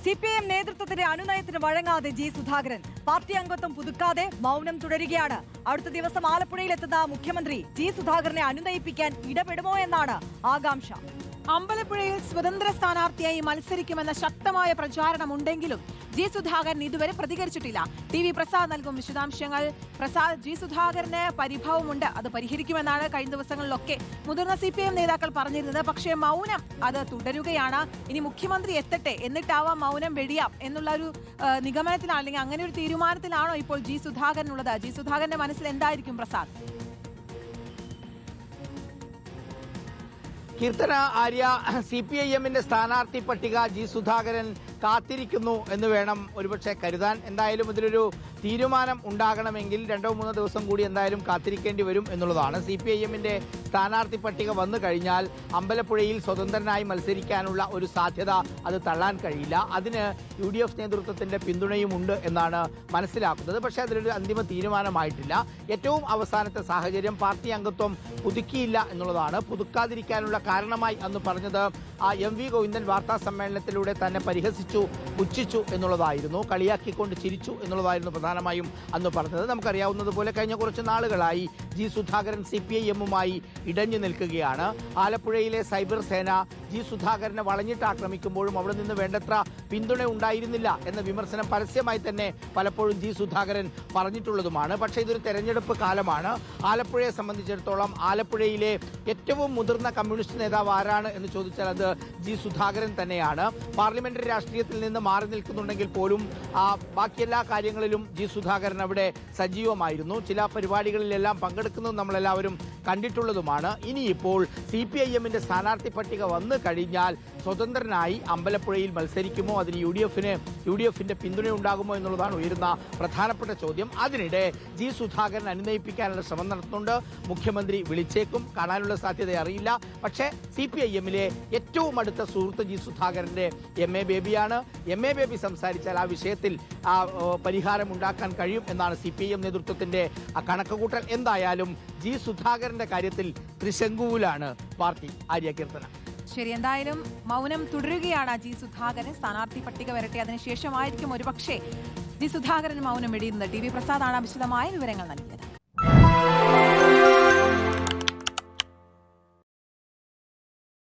CPIM നേതൃത്വത്തിന്റെ അനുനയത്തിന് വഴങ്ങാതെ G Sudhakaran party അംഗത്വം പുതുക്കാതെ മൗനം തുടരുകയാണ്. അടുത്ത ദിവസം ആലപ്പുഴയിലെത്തുന്ന മുഖ്യമന്ത്രി ജി സുധാകരനെ അനുനയിപ്പിക്കാൻ ഇടപെടുമോ എന്നാണ് ആകാംക്ഷ. അമ്പലപ്പുഴയിൽ സ്വതന്ത്ര സ്ഥാനാർത്ഥിയായി മത്സരിക്കുമെന്ന ശക്തമായ പ്രചാരണമുണ്ടെങ്കിലും ജി സുധാകരൻ ഇതുവരെ പ്രതികരിച്ചിട്ടില്ല. TV പ്രസാദ് നൽകും വിശദാംശങ്ങൾ. പ്രസാദ്, ജി സുധാകരന് പരിഭവമുണ്ട്, അത് പരിഹരിക്കുമെന്നാണ് കഴിഞ്ഞ ദിവസങ്ങളിലൊക്കെ മുതിർന്ന CPIM നേതാക്കൾ പറഞ്ഞിരുന്നത്. പക്ഷേ മൗനം അത് തുടരുകയാണ്. ഇനി മുഖ്യമന്ത്രി എത്തട്ടെ, എന്നിട്ടാവാം മൗനം വെടിയാം എന്നുള്ള ഒരു നിഗമനത്തിലാണ്, അല്ലെങ്കിൽ അങ്ങനെ ഒരു തീരുമാനത്തിലാണോ ഇപ്പോൾ ജി സുധാകരനുള്ളത്? ജി സുധാകരന്റെ മനസ്സിൽ എന്തായിരിക്കും പ്രസാദ്? കീർത്തന, ആര്യ, CPIMന്റെ സ്ഥാനാർത്ഥി പട്ടിക ജി സുധാകരൻ കാത്തിരിക്കുന്നു എന്ന് വേണം ഒരുപക്ഷെ കരുതാൻ. എന്തായാലും ഇതിലൊരു തീരുമാനം ഉണ്ടാകണമെങ്കിൽ 2-3 ദിവസം കൂടി എന്തായാലും കാത്തിരിക്കേണ്ടി വരും എന്നുള്ളതാണ്. CPIMന്റെ സ്ഥാനാർത്ഥി പട്ടിക വന്നു കഴിഞ്ഞാൽ അമ്പലപ്പുഴയിൽ സ്വതന്ത്രനായി മത്സരിക്കാനുള്ള ഒരു സാധ്യത അത് തള്ളാൻ കഴിയില്ല. അതിന് UDF നേതൃത്വത്തിന്റെ പിന്തുണയുമുണ്ട് എന്നാണ് മനസ്സിലാക്കുന്നത്. പക്ഷേ അതിലൊരു അന്തിമ തീരുമാനമായിട്ടില്ല. ഏറ്റവും അവസാനത്തെ സാഹചര്യം പാർട്ടി അംഗത്വം പുതുക്കിയില്ല എന്നുള്ളതാണ്. പുതുക്കാതിരിക്കാനുള്ള കാരണമായി അന്ന് പറഞ്ഞത് MV ഗോവിന്ദൻ വാർത്താ സമ്മേളനത്തിലൂടെ തന്നെ പരിഹസിച്ചു, പുച്ഛിച്ചു എന്നുള്ളതായിരുന്നു. കളിയാക്കിക്കൊണ്ട് ചിരിച്ചു എന്നുള്ളതായിരുന്നു പ്രധാനമായും അന്ന് പറഞ്ഞത്. നമുക്കറിയാവുന്നതുപോലെ കഴിഞ്ഞ കുറച്ച് നാളുകളായി ജി സുധാകരൻ CPIMുമായി ഇടഞ്ഞു നിൽക്കുകയാണ്. ആലപ്പുഴയിലെ സൈബർ സേന ജി സുധാകരനെ വളഞ്ഞിട്ട് ആക്രമിക്കുമ്പോഴും അവിടെ നിന്ന് വേണ്ടത്ര പിന്തുണ ഉണ്ടായിരുന്നില്ല എന്ന വിമർശനം പരസ്യമായി തന്നെ പലപ്പോഴും ജി സുധാകരൻ പറഞ്ഞിട്ടുള്ളതുമാണ്. പക്ഷേ ഇതൊരു തെരഞ്ഞെടുപ്പ് കാലമാണ്. ആലപ്പുഴയെ സംബന്ധിച്ചിടത്തോളം ആലപ്പുഴയിലെ ഏറ്റവും മുതിർന്ന കമ്മ്യൂണിസ്റ്റ് നേതാവ് ആരാണ് എന്ന് ചോദിച്ചാൽ അത് ജി സുധാകരൻ തന്നെയാണ്. പാർലമെന്ററി രാഷ്ട്രീയത്തിൽ നിന്ന് മാറി നിൽക്കുന്നുണ്ടെങ്കിൽ പോലും ബാക്കി എല്ലാ കാര്യങ്ങളിലും ജി സുധാകരൻ അവിടെ സജീവമായിരുന്നു. ചില പരിപാടികളിലെല്ലാം പങ്കെടുക്കുന്നത് നമ്മളെല്ലാവരും കണ്ടിട്ടുള്ളതുമാണ്. ഇനിയിപ്പോൾ CPIMന്റെ സ്ഥാനാർത്ഥി പട്ടിക വന്നു കഴിഞ്ഞാൽ സ്വതന്ത്രനായി അമ്പലപ്പുഴയിൽ മത്സരിക്കുമോ, അതിന് UDFന്റെ പിന്തുണ ഉണ്ടാകുമോ എന്നുള്ളതാണ് ഉയരുന്ന പ്രധാനപ്പെട്ട ചോദ്യം. അതിനിടെ ജി സുധാകരൻ അനുനയിപ്പിക്കാനുള്ള ശ്രമം നടത്തുന്നുണ്ട്. മുഖ്യമന്ത്രി വിളിച്ചേക്കും, കാണാനുള്ള സാധ്യത അറിയില്ല. പക്ഷേ CPIMലെ ഏറ്റവും അടുത്ത സുഹൃത്ത് ജി സുധാകരന്റെ MA ബേബിയാണ്. MA ബേബി സംസാരിച്ചാൽ ആ വിഷയത്തിൽ പരിഹാരം ഉണ്ടാക്കാൻ കഴിയും എന്നാണ് CPIM നേതൃത്വത്തിന്റെ കണക്കുകൂട്ടൽ. എന്തായാലും ജി സുധാകരന്റെ കാര്യത്തിൽ ത്രിശങ്കുവിലാണ് പാർട്ടി. ആര്യ, കീർത്തന. ശരി, എന്തായാലും മൗനം തുടരുകയാണ് ജി സുധാകരൻ. സ്ഥാനാർത്ഥി പട്ടിക വരട്ടെ, അതിനുശേഷമായിരിക്കും ഒരുപക്ഷെ ജി സുധാകരൻ മൗനം വെടിയുന്നത്. TV പ്രസാദാണ് വിശദമായ വിവരങ്ങൾ നൽകി.